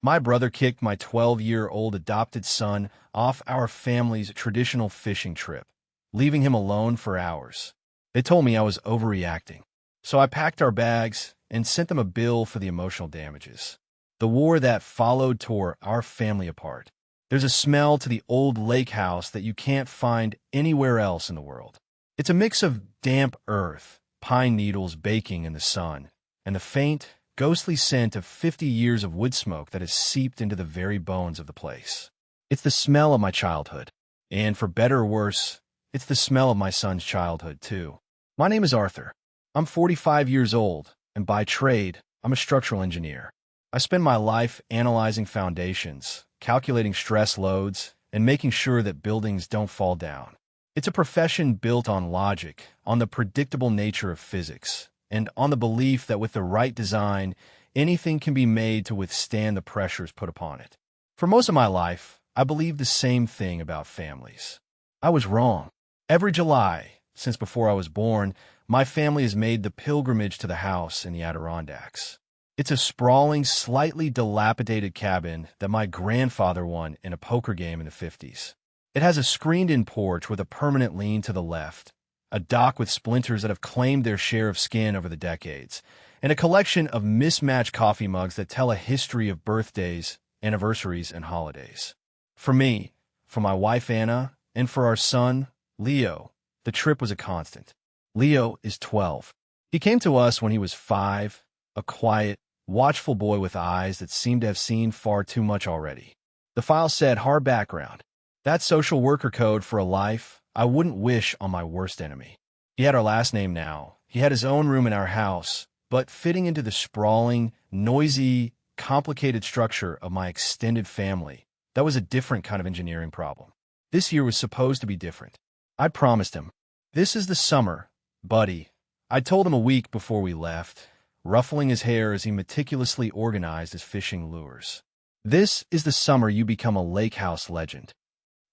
My brother kicked my 12-year-old adopted son off our family's traditional fishing trip, leaving him alone for hours. They told me I was overreacting, so I packed our bags and sent them a bill for the emotional damages. The war that followed tore our family apart. There's a smell to the old lake house that you can't find anywhere else in the world. It's a mix of damp earth, pine needles baking in the sun, and the faint, ghostly scent of 50 years of wood smoke that has seeped into the very bones of the place. It's the smell of my childhood. And for better or worse, it's the smell of my son's childhood, too. My name is Arthur. I'm 45 years old, and by trade, I'm a structural engineer. I spend my life analyzing foundations, calculating stress loads, and making sure that buildings don't fall down. It's a profession built on logic, on the predictable nature of physics, and on the belief that with the right design, anything can be made to withstand the pressures put upon it. For most of my life, I believed the same thing about families. I was wrong. Every July, since before I was born, my family has made the pilgrimage to the house in the Adirondacks. It's a sprawling, slightly dilapidated cabin that my grandfather won in a poker game in the 50s. It has a screened-in porch with a permanent lean to the left, a dock with splinters that have claimed their share of skin over the decades, and a collection of mismatched coffee mugs that tell a history of birthdays, anniversaries, and holidays. For me, for my wife Anna, and for our son, Leo, the trip was a constant. Leo is 12. He came to us when he was 5, a quiet, watchful boy with eyes that seemed to have seen far too much already. The file said hard background. That social worker code for a life I wouldn't wish on my worst enemy. He had our last name now. He had his own room in our house, but fitting into the sprawling, noisy, complicated structure of my extended family, that was a different kind of engineering problem. This year was supposed to be different. I promised him, "This is the summer, buddy." I told him a week before we left, ruffling his hair as he meticulously organized his fishing lures. "This is the summer you become a lake house legend."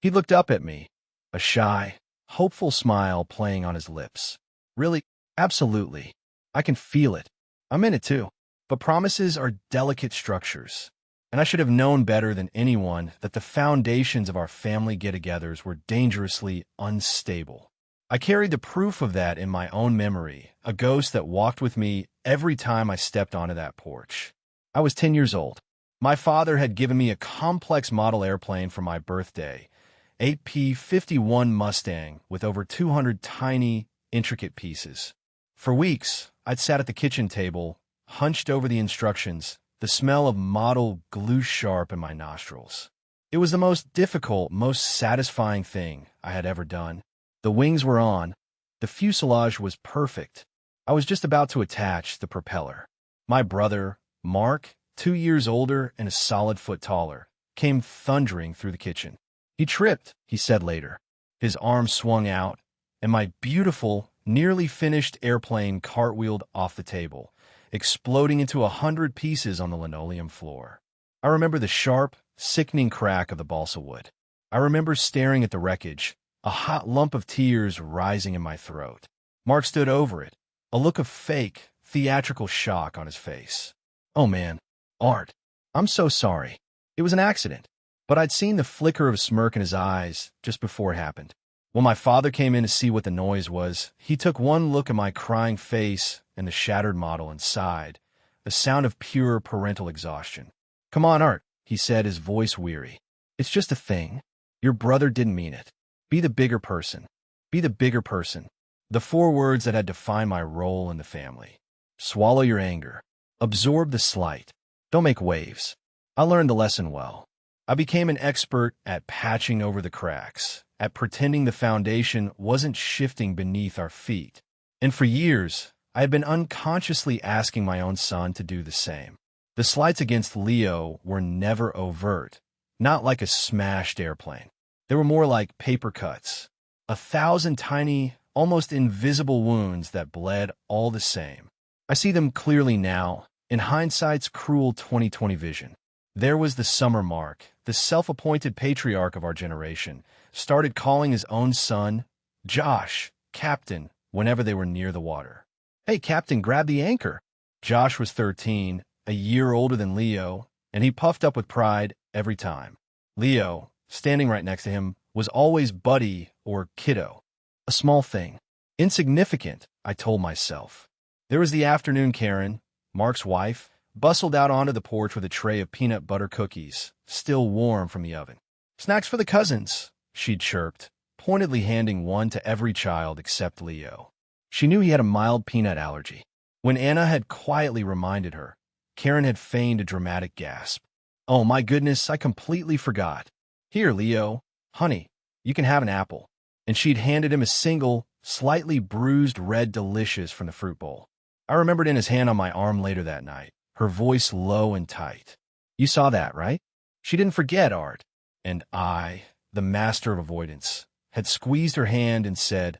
He looked up at me, a shy, hopeful smile playing on his lips. "Really? Absolutely. I can feel it. I'm in it too. But promises are delicate structures, and I should have known better than anyone that the foundations of our family get-togethers were dangerously unstable. I carried the proof of that in my own memory, a ghost that walked with me every time I stepped onto that porch. I was 10 years old. My father had given me a complex model airplane for my birthday, 8P-51 Mustang with over 200 tiny, intricate pieces. For weeks, I'd sat at the kitchen table, hunched over the instructions, the smell of model glue sharp in my nostrils. It was the most difficult, most satisfying thing I had ever done. The wings were on. The fuselage was perfect. I was just about to attach the propeller. My brother, Mark, 2 years older and a solid foot taller, came thundering through the kitchen. "He tripped," he said later. His arm swung out, and my beautiful, nearly finished airplane cartwheeled off the table, exploding into 100 pieces on the linoleum floor. I remember the sharp, sickening crack of the balsa wood. I remember staring at the wreckage, a hot lump of tears rising in my throat. Mark stood over it, a look of fake, theatrical shock on his face. "Oh man, Art, I'm so sorry. It was an accident." But I'd seen the flicker of a smirk in his eyes just before it happened. When my father came in to see what the noise was, he took one look at my crying face and the shattered model and sighed, the sound of pure parental exhaustion. "Come on, Art," he said, his voice weary. "It's just a thing. Your brother didn't mean it. Be the bigger person. Be the bigger person." The 4 words that had defined my role in the family. Swallow your anger. Absorb the slight. Don't make waves. I learned the lesson well. I became an expert at patching over the cracks, at pretending the foundation wasn't shifting beneath our feet. And for years, I had been unconsciously asking my own son to do the same. The slights against Leo were never overt, not like a smashed airplane. They were more like paper cuts, 1,000 tiny, almost invisible wounds that bled all the same. I see them clearly now, in hindsight's cruel 2020 vision. There was the summer Mark, the self-appointed patriarch of our generation, started calling his own son, Josh, Captain, whenever they were near the water. "Hey, Captain, grab the anchor." Josh was 13, a year older than Leo, and he puffed up with pride every time. Leo, standing right next to him, was always buddy or kiddo. A small thing. Insignificant, I told myself. There was the afternoon Karen, Mark's wife, bustled out onto the porch with a tray of peanut butter cookies, still warm from the oven. "Snacks for the cousins," she'd chirped, pointedly handing one to every child except Leo. She knew he had a mild peanut allergy. When Anna had quietly reminded her, Karen had feigned a dramatic gasp. "Oh my goodness, I completely forgot. Here, Leo, honey, you can have an apple." And she'd handed him a single, slightly bruised red delicious from the fruit bowl. I remembered Anna's hand on my arm later that night, her voice low and tight. "You saw that, right?" She didn't forget, Art. And I, the master of avoidance, had squeezed her hand and said,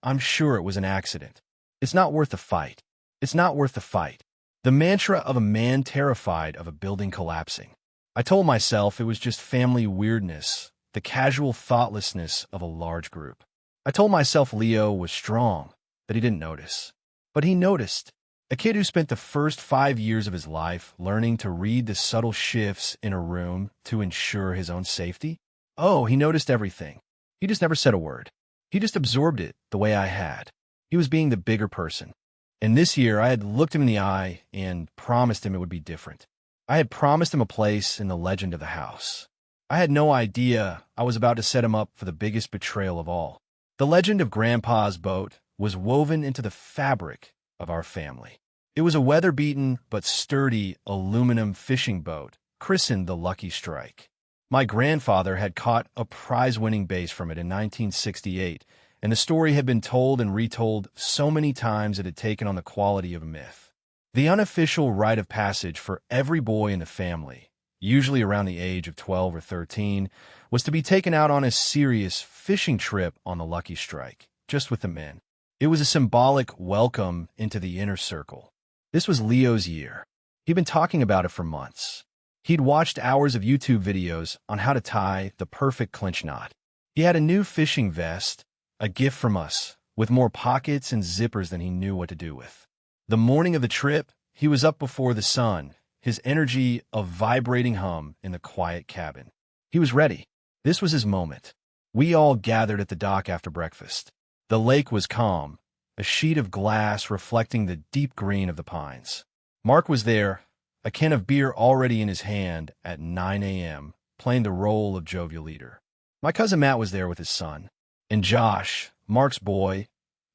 "I'm sure it was an accident. It's not worth the fight. It's not worth the fight." The mantra of a man terrified of a building collapsing. I told myself it was just family weirdness, the casual thoughtlessness of a large group. I told myself Leo was strong, that he didn't notice. But he noticed. A kid who spent the first 5 years of his life learning to read the subtle shifts in a room to ensure his own safety. Oh, he noticed everything. He just never said a word. He just absorbed it the way I had. He was being the bigger person. And this year, I had looked him in the eye and promised him it would be different. I had promised him a place in the legend of the house. I had no idea I was about to set him up for the biggest betrayal of all. The legend of Grandpa's boat was woven into the fabric of our family. It was a weather-beaten but sturdy aluminum fishing boat, christened the Lucky Strike. My grandfather had caught a prize-winning bass from it in 1968, and the story had been told and retold so many times it had taken on the quality of a myth. The unofficial rite of passage for every boy in the family, usually around the age of 12 or 13, was to be taken out on a serious fishing trip on the Lucky Strike, just with the men. It was a symbolic welcome into the inner circle. This was Leo's year. He'd been talking about it for months. He'd watched hours of YouTube videos on how to tie the perfect clinch knot. He had a new fishing vest, a gift from us, with more pockets and zippers than he knew what to do with. The morning of the trip, he was up before the sun, his energy a vibrating hum in the quiet cabin. He was ready. This was his moment. We all gathered at the dock after breakfast. The lake was calm, a sheet of glass reflecting the deep green of the pines. Mark was there, a can of beer already in his hand at 9 a.m., playing the role of jovial leader. My cousin Matt was there with his son, and Josh, Mark's boy,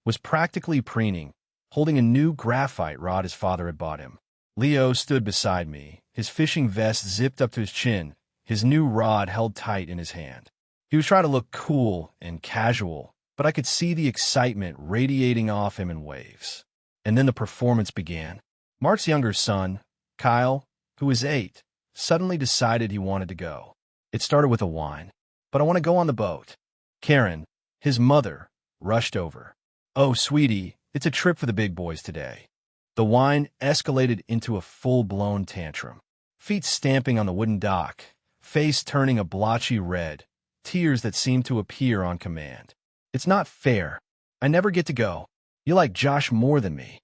was practically preening, holding a new graphite rod his father had bought him. Leo stood beside me, his fishing vest zipped up to his chin, his new rod held tight in his hand. He was trying to look cool and casual, but I could see the excitement radiating off him in waves. And then the performance began. Mark's younger son, Kyle, who was 8, suddenly decided he wanted to go. It started with a whine. "But I want to go on the boat." Karen, his mother, rushed over. "Oh, sweetie, it's a trip for the big boys today." The whine escalated into a full-blown tantrum. Feet stamping on the wooden dock, face turning a blotchy red, tears that seemed to appear on command. "It's not fair. I never get to go. You like Josh more than me."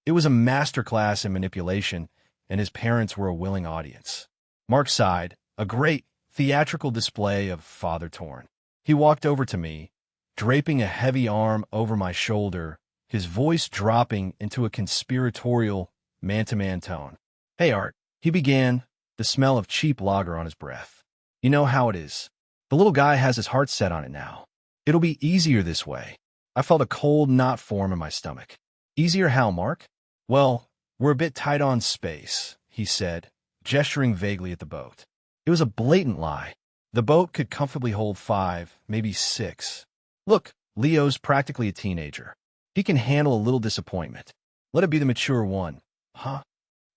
It was a masterclass in manipulation, and his parents were a willing audience. Mark sighed, a great theatrical display of father torn. He walked over to me, draping a heavy arm over my shoulder, his voice dropping into a conspiratorial, man-to-man tone. "Hey, Art," he began, the smell of cheap lager on his breath. "You know how it is. The little guy has his heart set on it now. It'll be easier this way." I felt a cold knot form in my stomach. "Easier how, Mark?" "Well, we're a bit tight on space," he said, gesturing vaguely at the boat. It was a blatant lie. The boat could comfortably hold 5, maybe 6. "Look, Leo's practically a teenager. He can handle a little disappointment. Let it be the mature one." Huh?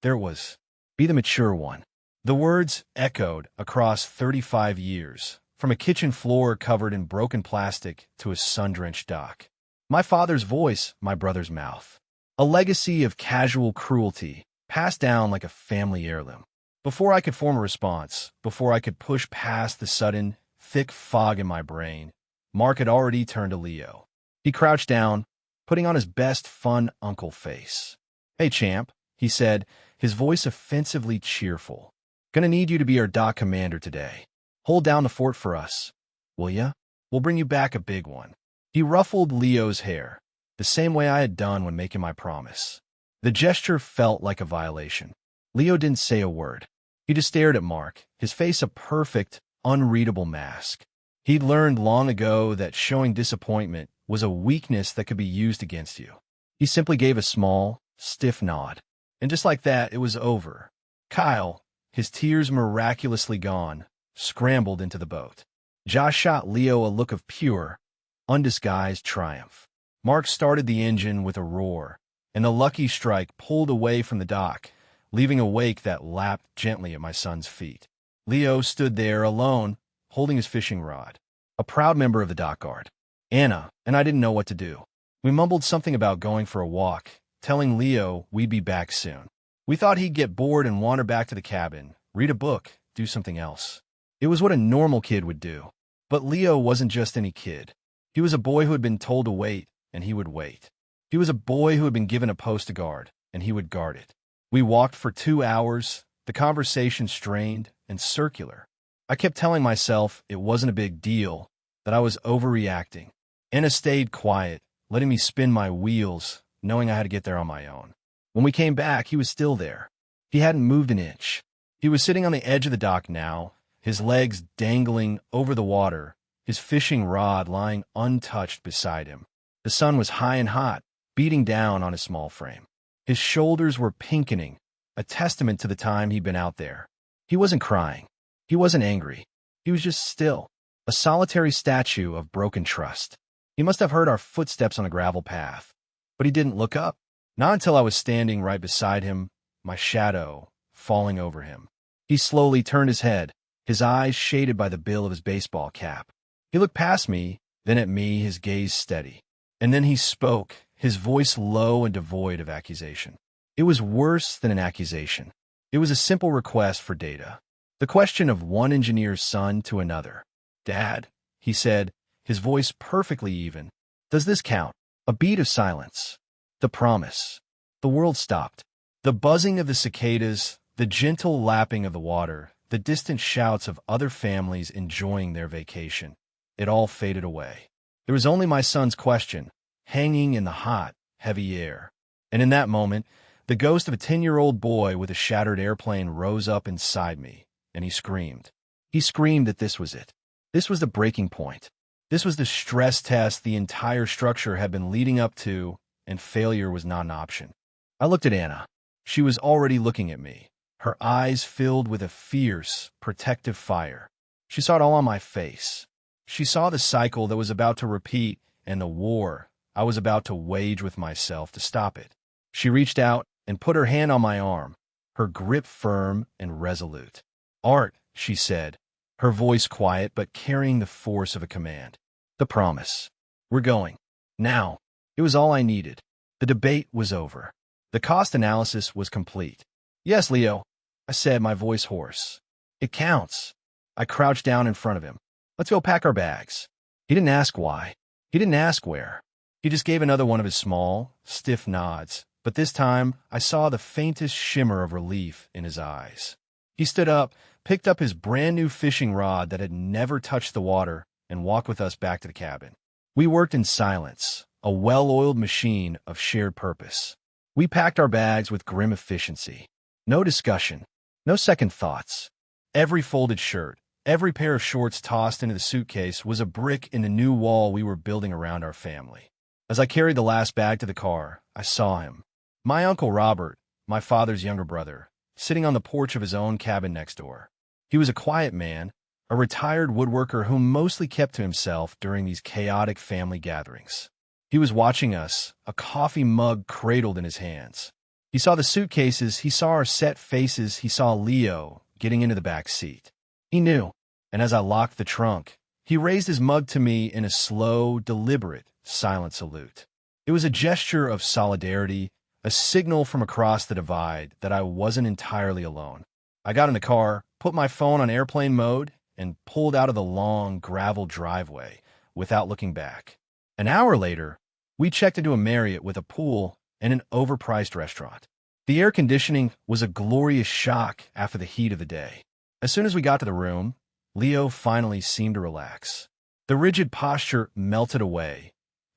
There it was. Be the mature one. The words echoed across 35 years, from a kitchen floor covered in broken plastic to a sun-drenched dock. My father's voice, my brother's mouth. A legacy of casual cruelty, passed down like a family heirloom. Before I could form a response, before I could push past the sudden, thick fog in my brain, Mark had already turned to Leo. He crouched down, putting on his best fun uncle face. "Hey, champ," he said, his voice offensively cheerful. Gonna need you to be our dock commander today. Hold down the fort for us, will ya? We'll bring you back a big one." He ruffled Leo's hair, the same way I had done when making my promise. The gesture felt like a violation. Leo didn't say a word. He just stared at Mark, his face a perfect, unreadable mask. He'd learned long ago that showing disappointment was a weakness that could be used against you. He simply gave a small, stiff nod. And just like that, it was over. Kyle, his tears miraculously gone, scrambled into the boat. Josh shot Leo a look of pure, undisguised triumph. Mark started the engine with a roar, and the Lucky Strike pulled away from the dock, leaving a wake that lapped gently at my son's feet. Leo stood there alone, holding his fishing rod, a proud member of the dock guard. Anna and I didn't know what to do. We mumbled something about going for a walk, telling Leo we'd be back soon. We thought he'd get bored and wander back to the cabin, read a book, do something else. It was what a normal kid would do. But Leo wasn't just any kid. He was a boy who had been told to wait, and he would wait. He was a boy who had been given a post to guard, and he would guard it. We walked for 2 hours, the conversation strained and circular. I kept telling myself it wasn't a big deal, that I was overreacting. Anna stayed quiet, letting me spin my wheels, knowing I had to get there on my own. When we came back, he was still there. He hadn't moved an inch. He was sitting on the edge of the dock now, his legs dangling over the water, his fishing rod lying untouched beside him. The sun was high and hot, beating down on his small frame. His shoulders were pinkening, a testament to the time he'd been out there. He wasn't crying. He wasn't angry. He was just still, a solitary statue of broken trust. He must have heard our footsteps on a gravel path, but he didn't look up. Not until I was standing right beside him, my shadow falling over him. He slowly turned his head, his eyes shaded by the bill of his baseball cap. He looked past me, then at me, his gaze steady. And then he spoke, his voice low and devoid of accusation. It was worse than an accusation. It was a simple request for data. The question of one engineer's son to another. "Dad," he said, his voice perfectly even, "does this count?" A beat of silence. The promise. The world stopped. The buzzing of the cicadas, the gentle lapping of the water, the distant shouts of other families enjoying their vacation. It all faded away. There was only my son's question, hanging in the hot, heavy air. And in that moment, the ghost of a 10-year-old boy with a shattered airplane rose up inside me, and he screamed. He screamed that this was it. This was the breaking point. This was the stress test the entire structure had been leading up to, and failure was not an option. I looked at Anna. She was already looking at me, her eyes filled with a fierce, protective fire. She saw it all on my face. She saw the cycle that was about to repeat and the war I was about to wage with myself to stop it. She reached out and put her hand on my arm, her grip firm and resolute. "Art," she said, her voice quiet but carrying the force of a command. "The promise. We're going. Now." It was all I needed. The debate was over. The cost analysis was complete. "Yes, Leo," I said, my voice hoarse. "It counts." I crouched down in front of him. "Let's go pack our bags." He didn't ask why. He didn't ask where. He just gave another one of his small, stiff nods, but this time I saw the faintest shimmer of relief in his eyes. He stood up, picked up his brand-new fishing rod that had never touched the water, and walked with us back to the cabin. We worked in silence, a well-oiled machine of shared purpose. We packed our bags with grim efficiency. No discussion, no second thoughts. Every folded shirt, every pair of shorts tossed into the suitcase was a brick in the new wall we were building around our family. As I carried the last bag to the car, I saw him. My Uncle Robert, my father's younger brother, sitting on the porch of his own cabin next door. He was a quiet man, a retired woodworker who mostly kept to himself during these chaotic family gatherings. He was watching us, a coffee mug cradled in his hands. He saw the suitcases, he saw our set faces, he saw Leo getting into the back seat. He knew, and as I locked the trunk, he raised his mug to me in a slow, deliberate, silent salute. It was a gesture of solidarity, a signal from across the divide that I wasn't entirely alone. I got in the car, put my phone on airplane mode, and pulled out of the long, gravel driveway without looking back. An hour later, we checked into a Marriott with a pool and an overpriced restaurant. The air conditioning was a glorious shock after the heat of the day. As soon as we got to the room, Leo finally seemed to relax. The rigid posture melted away,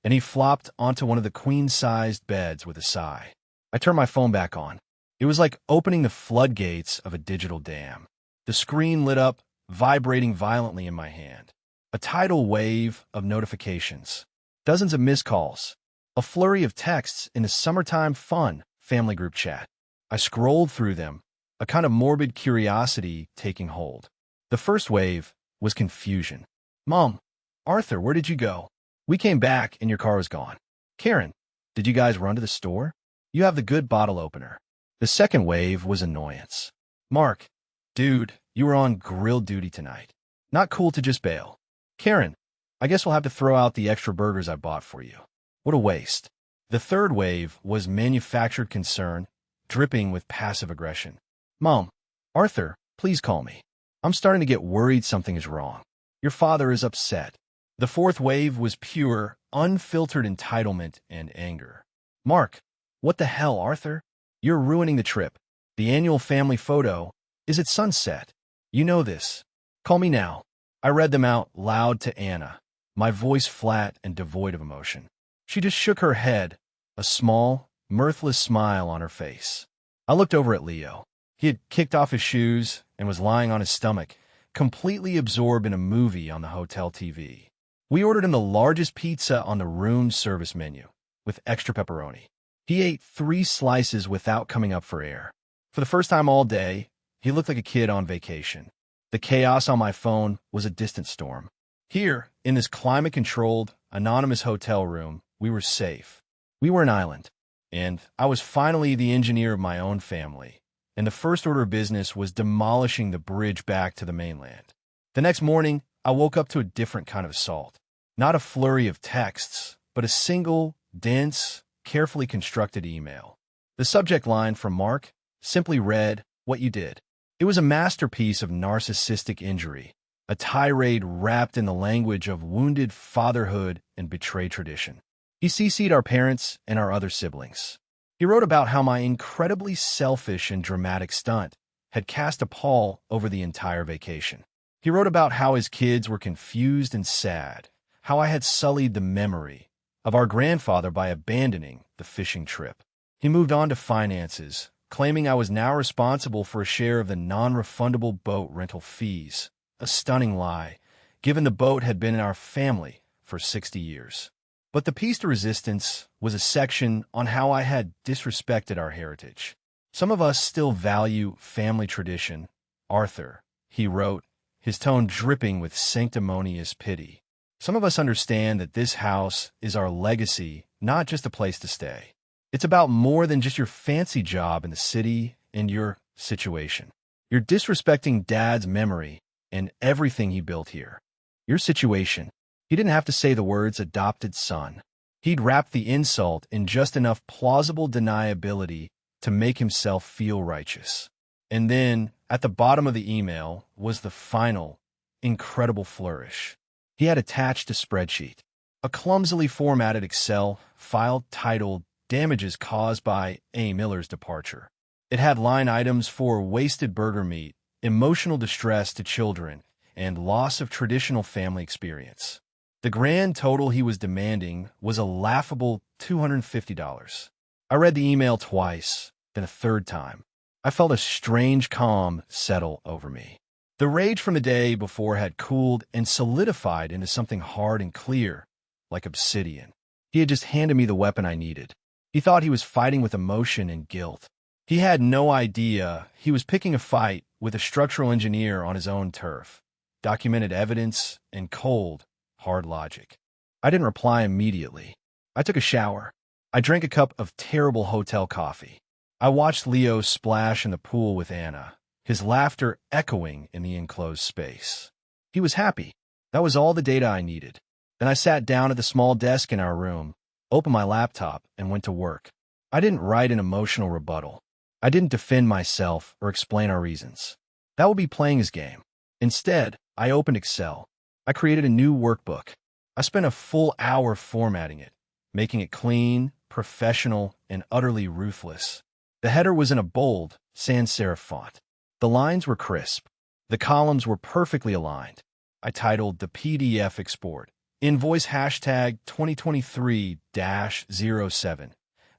and he flopped onto one of the queen-sized beds with a sigh. I turned my phone back on. It was like opening the floodgates of a digital dam. The screen lit up, vibrating violently in my hand. A tidal wave of notifications. Dozens of missed calls. A flurry of texts in the summertime fun family group chat. I scrolled through them, a kind of morbid curiosity taking hold. The first wave was confusion. Mom, Arthur, where did you go? We came back and your car was gone. Karen, did you guys run to the store? You have the good bottle opener. The second wave was annoyance. Mark, dude, you were on grill duty tonight. Not cool to just bail. Karen, I guess we'll have to throw out the extra burgers I bought for you. What a waste. The third wave was manufactured concern, dripping with passive aggression. Mom, Arthur, please call me. I'm starting to get worried something is wrong. Your father is upset. The fourth wave was pure, unfiltered entitlement and anger. Mark, what the hell, Arthur? You're ruining the trip. The annual family photo is at sunset. You know this. Call me now. I read them out loud to Anna, my voice flat and devoid of emotion. She just shook her head, a small, mirthless smile on her face. I looked over at Leo. He had kicked off his shoes and was lying on his stomach, completely absorbed in a movie on the hotel TV. We ordered him the largest pizza on the room service menu, with extra pepperoni. He ate 3 slices without coming up for air. For the first time all day, he looked like a kid on vacation. The chaos on my phone was a distant storm. Here, in this climate-controlled, anonymous hotel room, we were safe. We were an island, and I was finally the engineer of my own family, and the first order of business was demolishing the bridge back to the mainland. The next morning, I woke up to a different kind of assault. Not a flurry of texts, but a single, dense, carefully constructed email. The subject line from Mark simply read, "What you did." It was a masterpiece of narcissistic injury, a tirade wrapped in the language of wounded fatherhood and betrayed tradition. He CC'd our parents and our other siblings. He wrote about how my incredibly selfish and dramatic stunt had cast a pall over the entire vacation. He wrote about how his kids were confused and sad, how I had sullied the memory of our grandfather by abandoning the fishing trip. He moved on to finances, claiming I was now responsible for a share of the non-refundable boat rental fees. A stunning lie, given the boat had been in our family for 60 years. But the piece de resistance was a section on how I had disrespected our heritage. Some of us still value family tradition. Arthur, he wrote, his tone dripping with sanctimonious pity. Some of us understand that this house is our legacy, not just a place to stay. It's about more than just your fancy job in the city and your situation. You're disrespecting Dad's memory and everything he built here. Your situation. He didn't have to say the words adopted son. He'd wrapped the insult in just enough plausible deniability to make himself feel righteous. And then, at the bottom of the email, was the final, incredible flourish. He had attached a spreadsheet, a clumsily formatted Excel file titled Damages Caused by A. Miller's Departure. It had line items for wasted burger meat, emotional distress to children, and loss of traditional family experience. The grand total he was demanding was a laughable $250. I read the email twice, then a third time. I felt a strange calm settle over me. The rage from the day before had cooled and solidified into something hard and clear, like obsidian. He had just handed me the weapon I needed. He thought he was fighting with emotion and guilt. He had no idea he was picking a fight with a structural engineer on his own turf. Documented evidence and cold, hard logic. I didn't reply immediately. I took a shower. I drank a cup of terrible hotel coffee. I watched Leo splash in the pool with Anna, his laughter echoing in the enclosed space. He was happy. That was all the data I needed. Then I sat down at the small desk in our room, opened my laptop, and went to work. I didn't write an emotional rebuttal. I didn't defend myself or explain our reasons. That would be playing his game. Instead, I opened Excel. I created a new workbook. I spent a full hour formatting it, making it clean, professional, and utterly ruthless. The header was in a bold, sans serif font. The lines were crisp. The columns were perfectly aligned. I titled the PDF export, Invoice hashtag 2023-07,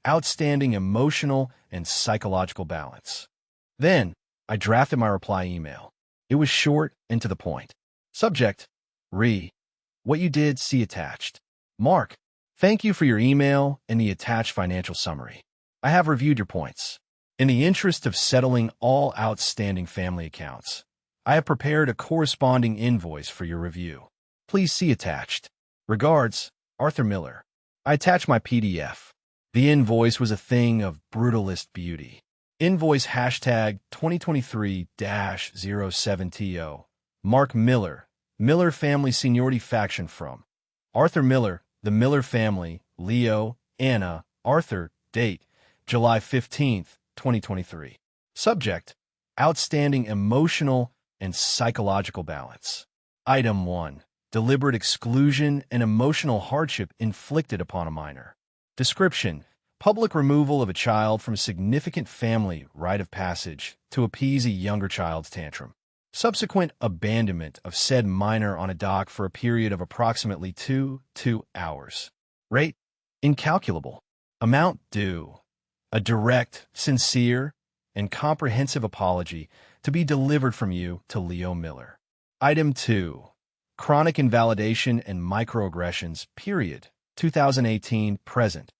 Outstanding Emotional and Psychological Balance. Then, I drafted my reply email. It was short and to the point. Subject, what you did, see attached. Mark, thank you for your email and the attached financial summary. I have reviewed your points. In the interest of settling all outstanding family accounts, I have prepared a corresponding invoice for your review. Please see attached. Regards, Arthur Miller. I attached my PDF. The invoice was a thing of brutalist beauty. Invoice hashtag 2023-07TO. Mark Miller, Miller Family Seniority Faction from Arthur Miller, the Miller Family, Leo, Anna, Arthur, date, July 15th, 2023. Subject, Outstanding Emotional and Psychological Balance. Item 1. Deliberate exclusion and emotional hardship inflicted upon a minor. Description, public removal of a child from a significant family rite of passage to appease a younger child's tantrum. Subsequent abandonment of said minor on a dock for a period of approximately 2 hours. Rate, incalculable. Amount due, a direct, sincere, and comprehensive apology to be delivered from you to Leo Miller. Item 2. Chronic invalidation and microaggressions, period, 2018, present.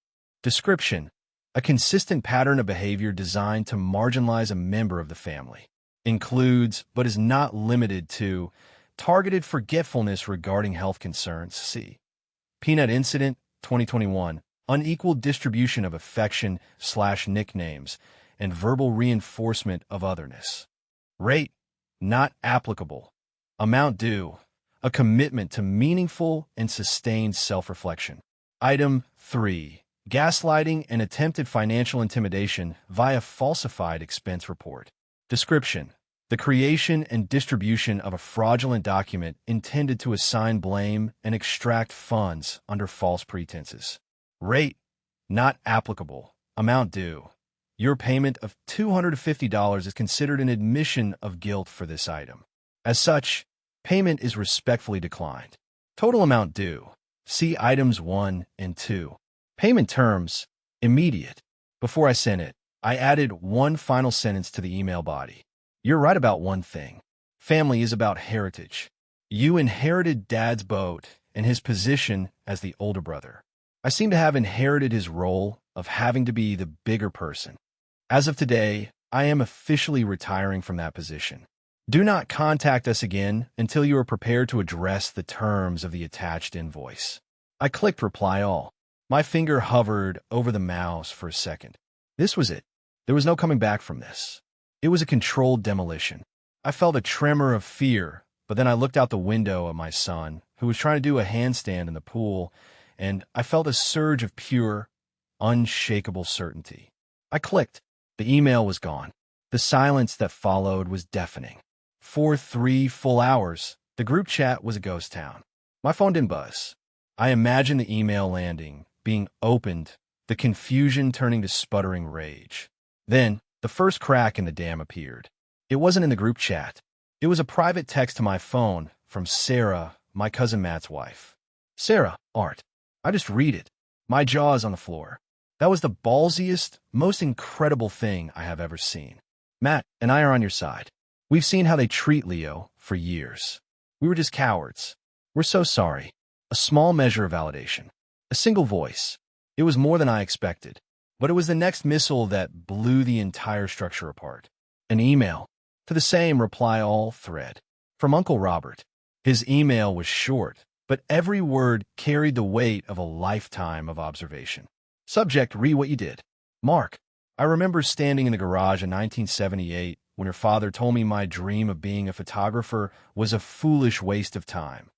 Description, a consistent pattern of behavior designed to marginalize a member of the family. Includes, but is not limited to, targeted forgetfulness regarding health concerns, see. Peanut Incident, 2021, unequal distribution of affection/nicknames, and verbal reinforcement of otherness. Rate, not applicable. Amount due, a commitment to meaningful and sustained self-reflection. Item 3. Gaslighting and attempted financial intimidation via falsified expense report. Description, the creation and distribution of a fraudulent document intended to assign blame and extract funds under false pretenses. Rate, not applicable. Amount due, your payment of $250 is considered an admission of guilt for this item. As such, payment is respectfully declined. Total amount due, see items 1 and 2. Payment terms, immediate. Before I sent it, I added one final sentence to the email body. You're right about one thing. Family is about heritage. You inherited Dad's boat and his position as the older brother. I seem to have inherited his role of having to be the bigger person. As of today, I am officially retiring from that position. Do not contact us again until you are prepared to address the terms of the attached invoice. I clicked Reply All. My finger hovered over the mouse for a second. This was it. There was no coming back from this. It was a controlled demolition. I felt a tremor of fear, but then I looked out the window at my son, who was trying to do a handstand in the pool, and I felt a surge of pure, unshakable certainty. I clicked. The email was gone. The silence that followed was deafening. For 3 full hours, the group chat was a ghost town. My phone didn't buzz. I imagined the email landing, being opened, the confusion turning to sputtering rage. Then, the first crack in the dam appeared. It wasn't in the group chat. It was a private text to my phone from Sarah, my cousin Matt's wife. Sarah, Art. I just read it. My jaw is on the floor. That was the ballsiest, most incredible thing I have ever seen. Matt and I are on your side. We've seen how they treat Leo for years. We were just cowards. We're so sorry. A small measure of validation. A single voice. It was more than I expected. But it was the next missile that blew the entire structure apart. An email. To the same Reply All thread. From Uncle Robert. His email was short, but every word carried the weight of a lifetime of observation. Subject, read what you did. Mark, I remember standing in the garage in 1978 when your father told me my dream of being a photographer was a foolish waste of time.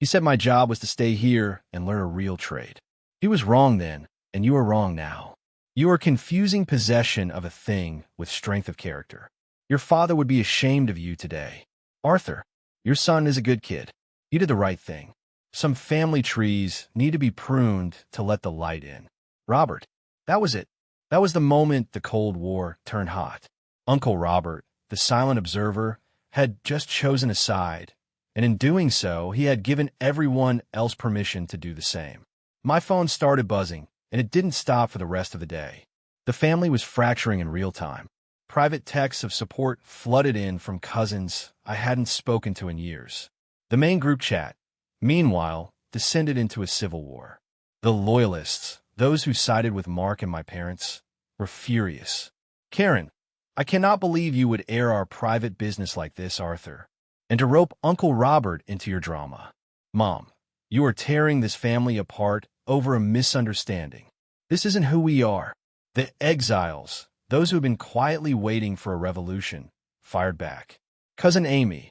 He said my job was to stay here and learn a real trade. He was wrong then, and you are wrong now. You are confusing possession of a thing with strength of character. Your father would be ashamed of you today. Arthur, your son is a good kid. You did the right thing. Some family trees need to be pruned to let the light in. Robert, that was it. That was the moment the Cold War turned hot. Uncle Robert, the silent observer, had just chosen a side, and in doing so, he had given everyone else permission to do the same. My phone started buzzing, and it didn't stop for the rest of the day. The family was fracturing in real time. Private texts of support flooded in from cousins I hadn't spoken to in years. The main group chat, meanwhile, descended into a civil war. The loyalists, those who sided with Mark and my parents, were furious. "Karen, I cannot believe you would air our private business like this, Arthur, and to rope Uncle Robert into your drama. Mom, you are tearing this family apart over a misunderstanding. This isn't who we are." The exiles, those who have been quietly waiting for a revolution, fired back. "Cousin Amy,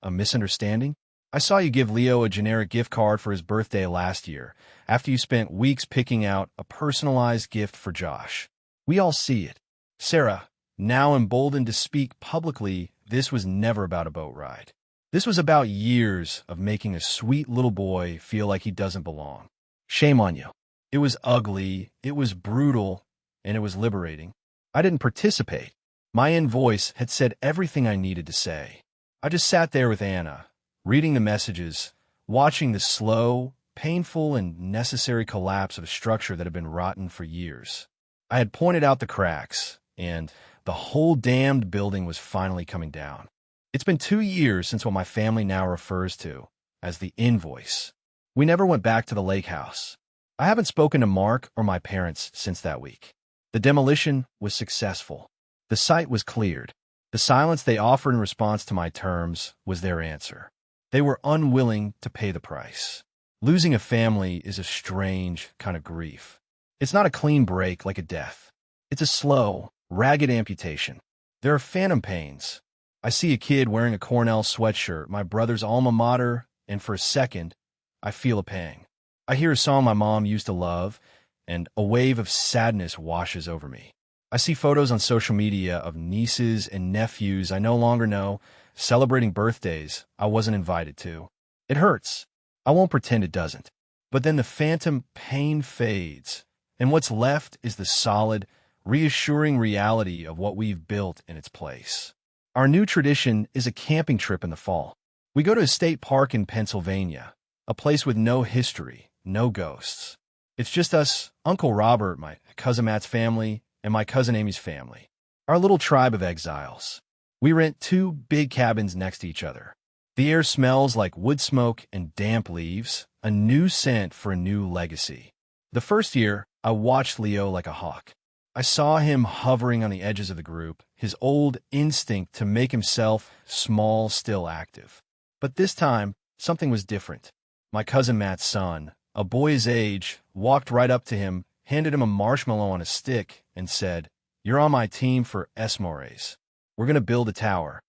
a misunderstanding? I saw you give Leo a generic gift card for his birthday last year, after you spent weeks picking out a personalized gift for Josh. We all see it." Sarah, now emboldened to speak publicly, this was never about a boat ride. This was about years of making a sweet little boy feel like he doesn't belong. Shame on you. It was ugly, it was brutal, and it was liberating. I didn't participate. My inner voice had said everything I needed to say. I just sat there with Anna, reading the messages, watching the slow, painful, and necessary collapse of a structure that had been rotten for years. I had pointed out the cracks, and the whole damned building was finally coming down. It's been 2 years since what my family now refers to as the invoice. We never went back to the lake house. I haven't spoken to Mark or my parents since that week. The demolition was successful. The site was cleared. The silence they offered in response to my terms was their answer. They were unwilling to pay the price. Losing a family is a strange kind of grief. It's not a clean break like a death. It's a slow, ragged amputation. There are phantom pains. I see a kid wearing a Cornell sweatshirt, my brother's alma mater, and for a second, I feel a pang. I hear a song my mom used to love, and a wave of sadness washes over me. I see photos on social media of nieces and nephews I no longer know celebrating birthdays I wasn't invited to. It hurts. I won't pretend it doesn't. But then the phantom pain fades, and what's left is the solid, reassuring reality of what we've built in its place. Our new tradition is a camping trip in the fall. We go to a state park in Pennsylvania, a place with no history, no ghosts. It's just us, Uncle Robert, my cousin Matt's family, and my cousin Amy's family. Our little tribe of exiles. We rent 2 big cabins next to each other. The air smells like wood smoke and damp leaves, a new scent for a new legacy. The first year, I watched Leo like a hawk. I saw him hovering on the edges of the group, his old instinct to make himself small still active. But this time, something was different. My cousin Matt's son, a boy his age, walked right up to him, handed him a marshmallow on a stick, and said, "You're on my team for Esmores. We're going to build a tower."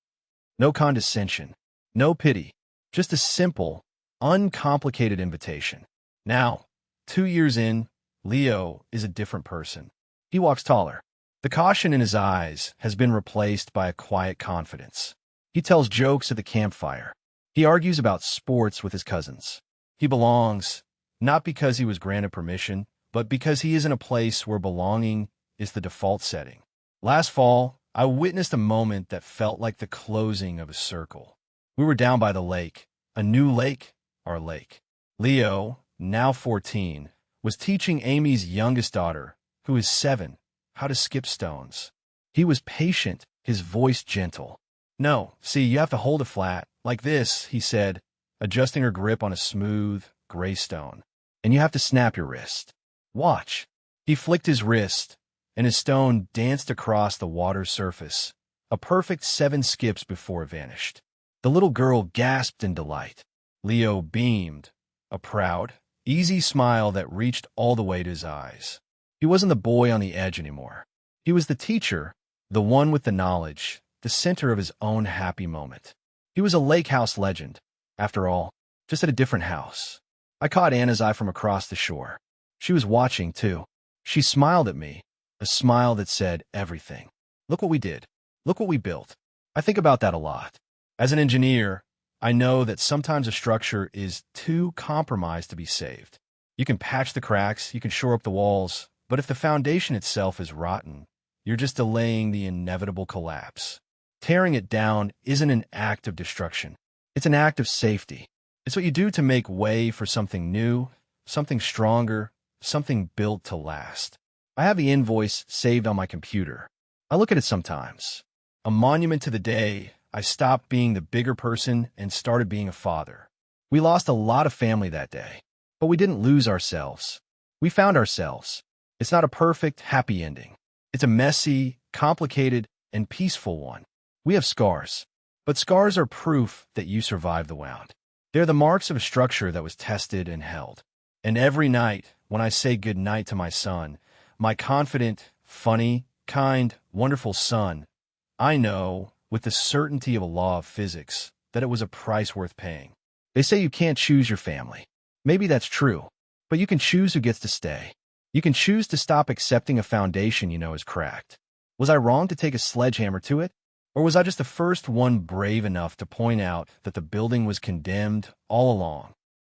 No condescension, no pity, just a simple, uncomplicated invitation. Now, 2 years in, Leo is a different person. He walks taller. The caution in his eyes has been replaced by a quiet confidence. He tells jokes at the campfire. He argues about sports with his cousins. He belongs, not because he was granted permission, but because he is in a place where belonging is the default setting. Last fall, I witnessed a moment that felt like the closing of a circle. We were down by the lake, a new lake, our lake. Leo, now 14, was teaching Amy's youngest daughter, who is 7, how to skip stones. He was patient, his voice gentle. "No, see, you have to hold it flat, like this," he said, adjusting her grip on a smooth, gray stone. "And you have to snap your wrist. Watch." He flicked his wrist, and his stone danced across the water's surface, a perfect 7 skips before it vanished. The little girl gasped in delight. Leo beamed, a proud, easy smile that reached all the way to his eyes. He wasn't the boy on the edge anymore. He was the teacher, the one with the knowledge, the center of his own happy moment. He was a lake house legend, after all, just at a different house. I caught Anna's eye from across the shore. She was watching, too. She smiled at me, a smile that said everything. "Look what we did. Look what we built." I think about that a lot. As an engineer, I know that sometimes a structure is too compromised to be saved. You can patch the cracks, you can shore up the walls, But if the foundation itself is rotten, you're just delaying the inevitable collapse. Tearing it down isn't an act of destruction. It's an act of safety. It's what you do to make way for something new, something stronger, something built to last. I have the invoice saved on my computer. I look at it sometimes. A monument to the day I stopped being the bigger person and started being a father. We lost a lot of family that day, but we didn't lose ourselves. We found ourselves. It's not a perfect, happy ending. It's a messy, complicated, and peaceful one. We have scars, but scars are proof that you survived the wound. They're the marks of a structure that was tested and held. And every night, when I say goodnight to my son, my confident, funny, kind, wonderful son, I know, with the certainty of a law of physics, that it was a price worth paying. They say you can't choose your family. Maybe that's true, but you can choose who gets to stay. You can choose to stop accepting a foundation you know is cracked. Was I wrong to take a sledgehammer to it? Or was I just the first one brave enough to point out that the building was condemned all along?